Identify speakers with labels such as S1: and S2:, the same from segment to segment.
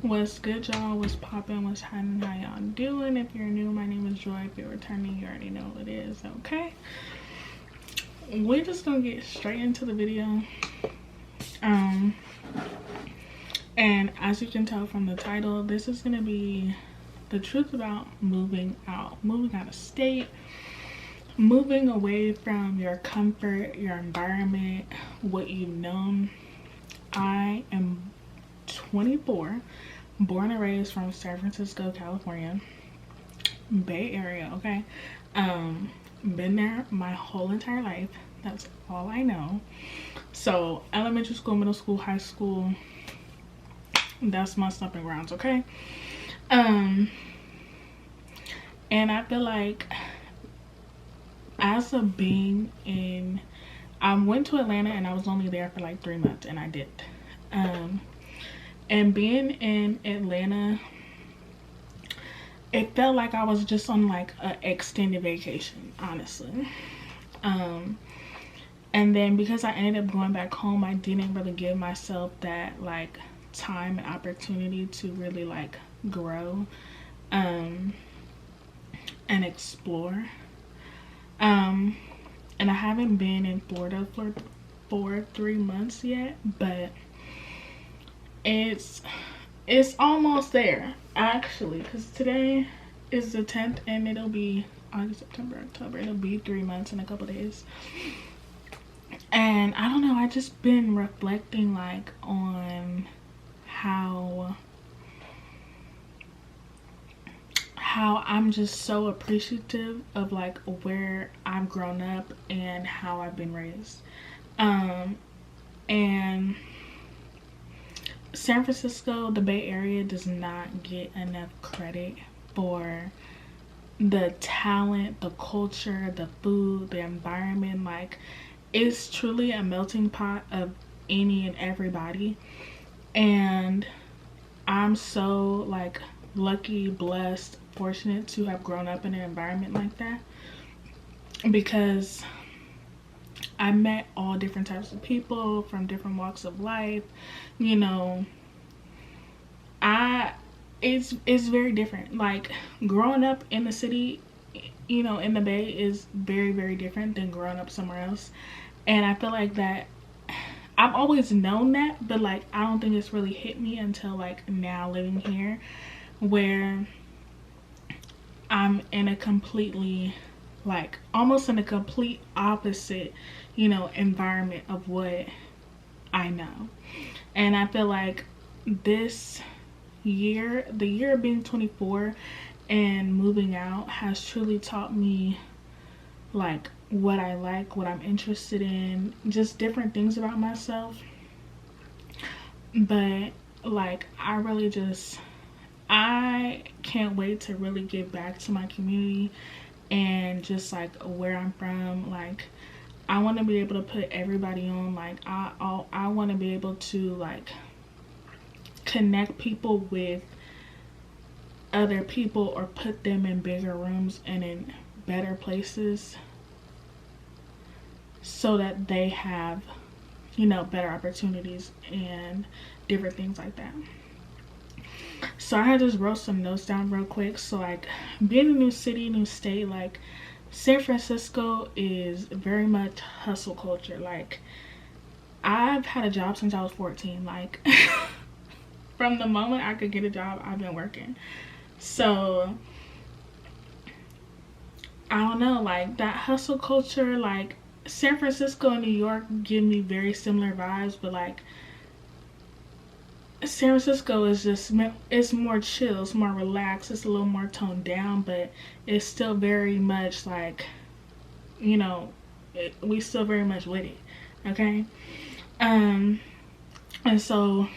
S1: What's good, y'all? What's poppin'? What's happening? How y'all doing? If you're new, my name is Joy. If you're returning, you already know what it is. Okay, we're just gonna get straight into the video. And as you can tell from the title, this is gonna be the truth about moving out of state, moving away from your comfort, your environment, what you've known. I am 24, born and raised from San Francisco, California, Bay Area. Okay, been there my whole entire life. That's all I know. So elementary school, middle school, high school, that's my stomping grounds. Okay, and I feel like as a being in, I went to Atlanta and I was only there for like 3 months, and I did. And being in Atlanta, it felt like I was just on like an extended vacation, honestly. And then because I ended up going back home, I didn't really give myself that like time and opportunity to really like grow and explore. And I haven't been in Florida for 3 months yet, but it's almost there actually, because today is the 10th and it'll be August, September, October. It'll be 3 months in a couple days. And I don't know, I just been reflecting like on how I'm just so appreciative of like where I've grown up and how I've been raised. And San Francisco, the Bay Area, does not get enough credit for the talent, the culture, the food, the environment. Like, it's truly a melting pot of any and everybody. And I'm so like lucky, blessed, fortunate to have grown up in an environment like that, because I met all different types of people from different walks of life. You know, it's very different. Like, growing up in the city, you know, in the Bay is very, very different than growing up somewhere else. And I feel like that I've always known that, but like I don't think it's really hit me until like now, living here, where I'm in a completely, like almost in a complete opposite, you know, environment of what I know. And I feel like this year, the year of being 24 and moving out, has truly taught me like what I like, what I'm interested in, just different things about myself. But like I can't wait to really get back to my community and just like where I'm from. Like, I want to be able to put everybody on. Like, I want to be able to like connect people with other people, or put them in bigger rooms and in better places, so that they have, you know, better opportunities and different things like that. So I had just wrote some notes down real quick. So like, being a new city, new state, like San Francisco is very much hustle culture. Like, I've had a job since I was 14. Like from the moment I could get a job, I've been working. So I don't know, like that hustle culture, like San Francisco and New York give me very similar vibes, but like San Francisco is just, it's more chill, it's more relaxed, it's a little more toned down, but it's still very much like, you know, we still very much with it. Okay, and so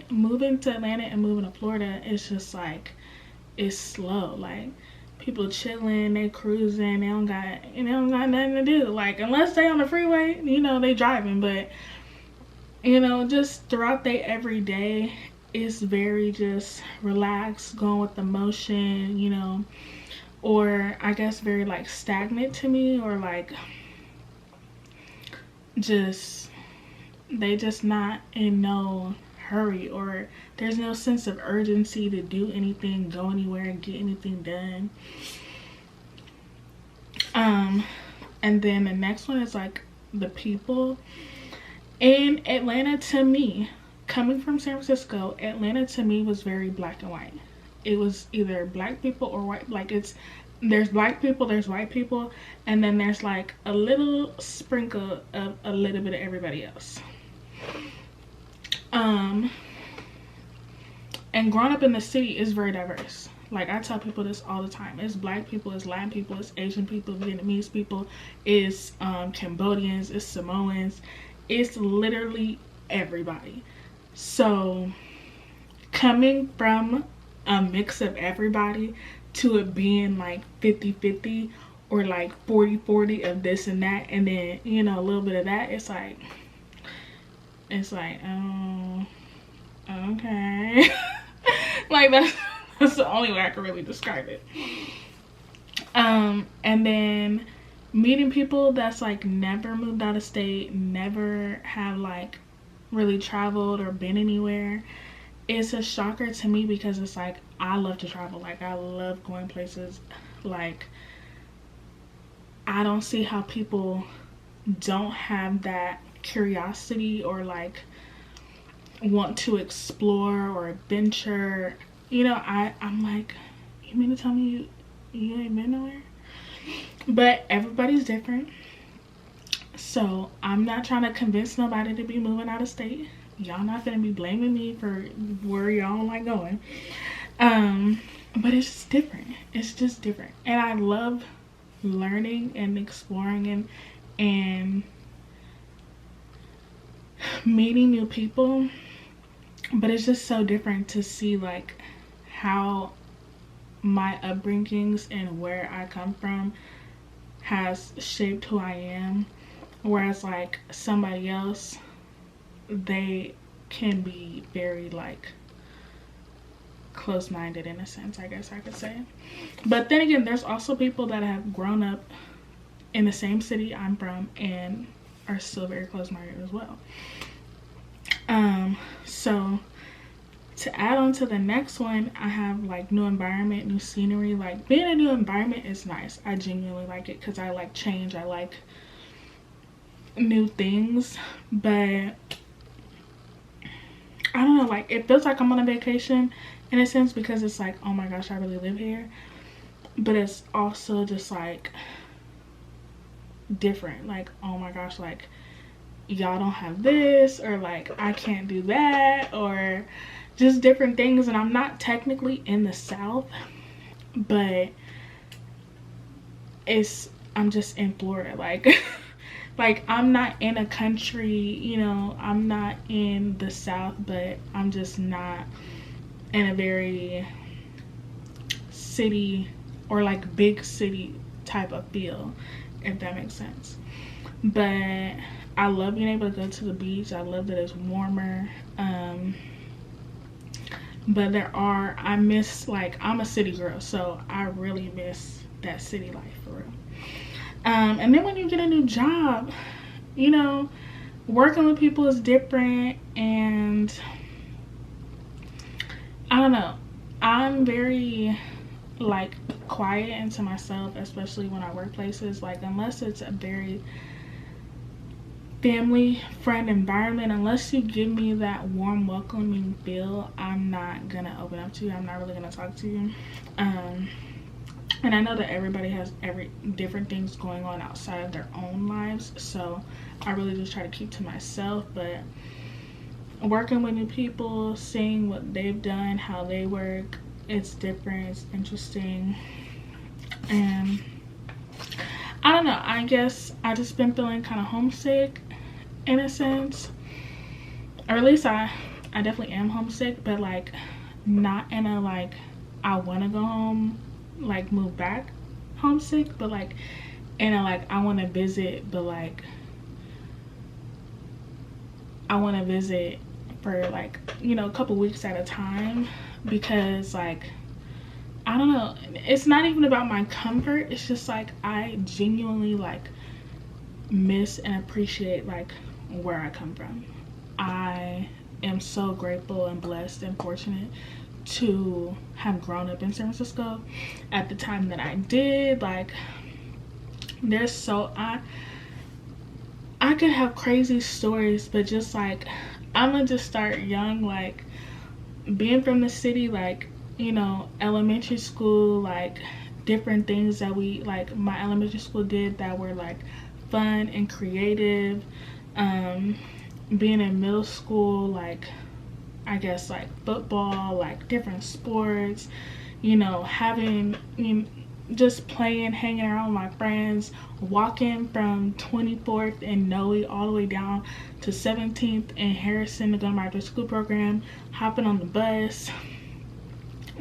S1: moving to Atlanta and moving to Florida, it's just like, it's slow. Like, people chilling, they cruising, they don't got nothing to do. Like, unless they on the freeway, you know, they driving. But you know, just throughout their everyday, it's very just relaxed, going with the motion, you know, or I guess very like stagnant to me, or like just, they just not in no hurry, or there's no sense of urgency to do anything, go anywhere, get anything done. And then the next one is like the people. In Atlanta, to me, coming from San Francisco, Atlanta to me was very black and white. It was either black people or white. Like, there's black people, there's white people, and then there's like a little sprinkle of a little bit of everybody else. And growing up in the city is very diverse. Like, I tell people this all the time. It's black people, it's Latin people, it's Asian people, Vietnamese people, it's Cambodians, it's Samoans. It's literally everybody. So coming from a mix of everybody to it being like 50-50 or like 40-40 of this and that, and then, you know, a little bit of that, it's like oh, okay. Like, that's the only way I can really describe it. And then meeting people that's like never moved out of state, never have like really traveled or been anywhere, it's a shocker to me, because it's like, I love to travel. Like, I love going places. Like, I don't see how people don't have that curiosity or like want to explore or adventure. You know, I'm like, you mean to tell me you ain't been nowhere? But everybody's different, so I'm not trying to convince nobody to be moving out of state. Y'all not gonna be blaming me for where y'all like going. But it's just different. It's just different, and I love learning and exploring and meeting new people. But it's just so different to see like how my upbringings and where I come from has shaped who I am, whereas like somebody else, they can be very like close-minded in a sense, I guess I could say. But then again, there's also people that have grown up in the same city I'm from and are still very close-minded as well. So to add on to the next one, I have like new environment, new scenery. Like, being in a new environment is nice. I genuinely like it because I like change. I like new things. But I don't know, like, it feels like I'm on a vacation in a sense, because it's like, oh my gosh, I really live here. But it's also just like different. Like, oh my gosh, like, y'all don't have this, or like, I can't do that, or just different things. And I'm not technically in the South, but I'm just in Florida. Like like, I'm not in a country, you know, I'm not in the South, but I'm just not in a very city or like big city type of feel, if that makes sense. But I love being able to go to the beach. I love that it's warmer. But I miss, like, I'm a city girl, so I really miss that city life for real. And then when you get a new job, you know, working with people is different, and I don't know, I'm very like quiet into myself, especially when I work places. Like, unless it's a very family friend environment, unless you give me that warm welcoming feel, I'm not gonna open up to you. I'm not really gonna talk to you. And I know that everybody has different things going on outside of their own lives, so I really just try to keep to myself. But working with new people, seeing what they've done, how they work, it's different, it's interesting. And I don't know, I guess I just been feeling kind of homesick in a sense, or at least I definitely am homesick, but like not in a like I want to go home, like move back homesick, but like in a like I want to visit, but like I want to visit for like, you know, a couple weeks at a time, because like, I don't know, it's not even about my comfort, it's just like I genuinely like miss and appreciate like where I come from. I am so grateful and blessed and fortunate to have grown up in San Francisco at the time that I did. Like, there's so I could have crazy stories, but just like, I'm gonna just start young. Like, being from the city, like, you know, elementary school, like different things that we, like, my elementary school did that were like fun and creative. Being in middle school, like, I guess like football, like different sports, you know, having, you know, just playing, hanging around with my friends, walking from 24th and Noe all the way down to 17th and Harrison to go to my after school program, hopping on the bus,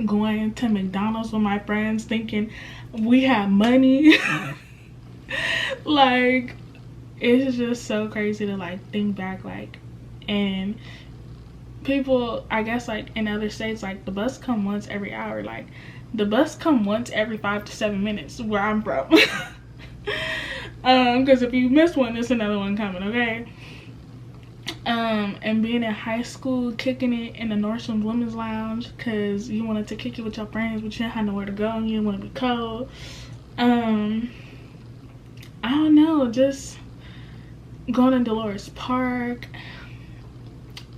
S1: going to McDonald's with my friends thinking we had money. Like, it's just so crazy to like think back, like, and people, I guess, like in other states, like the bus come once every hour. Like, the bus come once every 5 to 7 minutes where I'm from. Because if you miss one, there's another one coming, okay? And being in high school, kicking it in the Nordstrom's Women's Lounge because you wanted to kick it with your friends, but you didn't have nowhere to go and you didn't want to be cold. I don't know, just going to Dolores Park.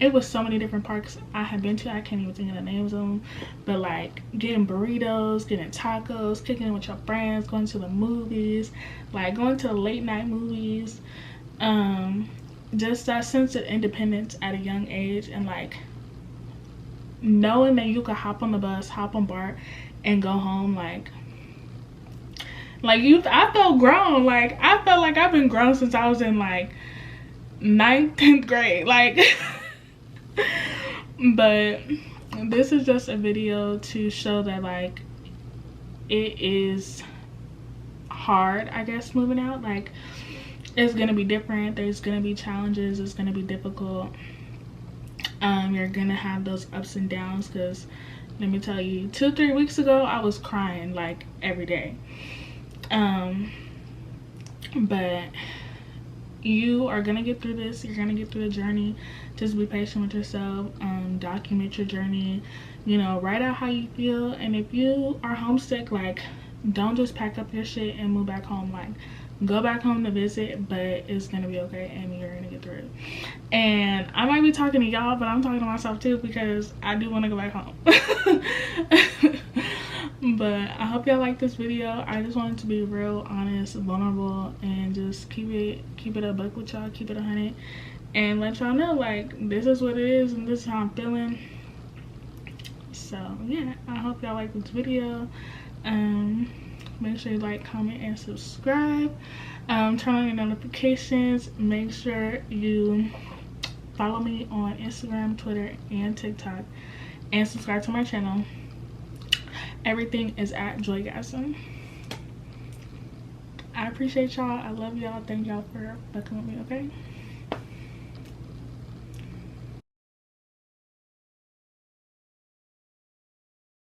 S1: It was so many different parks I have been to. I can't even think of the names of them. But like getting burritos, getting tacos, kicking it with your friends, going to the movies, like going to late night movies. Just that sense of independence at a young age, and like knowing that you could hop on the bus, hop on BART, and go home. Like I felt grown. Like, I felt like I've been grown since I was in like 9th, 10th grade. Like, but this is just a video to show that like it is hard, I guess, moving out. Like, it's gonna be different, there's gonna be challenges, it's gonna be difficult. You're gonna have those ups and downs, because let me tell you, 2-3 weeks ago I was crying like every day. But you are gonna get through this. You're gonna get through the journey. Just be patient with yourself. Document your journey, you know, write out how you feel. And if you are homesick, like, don't just pack up your shit and move back home. Like, go back home to visit, but it's gonna be okay and you're gonna get through it. And I might be talking to y'all, but I'm talking to myself too, because I do want to go back home. But I hope y'all like this video. I just wanted to be real, honest, vulnerable, and just keep it a buck with y'all, keep it 100, and let y'all know, like, this is what it is and this is how I'm feeling. So yeah, I hope y'all like this video. Make sure you like, comment, and subscribe. Turn on your notifications. Make sure you follow me on Instagram, Twitter, and TikTok, and subscribe to my channel. Everything is at joigasm. I appreciate y'all. I love y'all. Thank y'all for fucking with me, okay?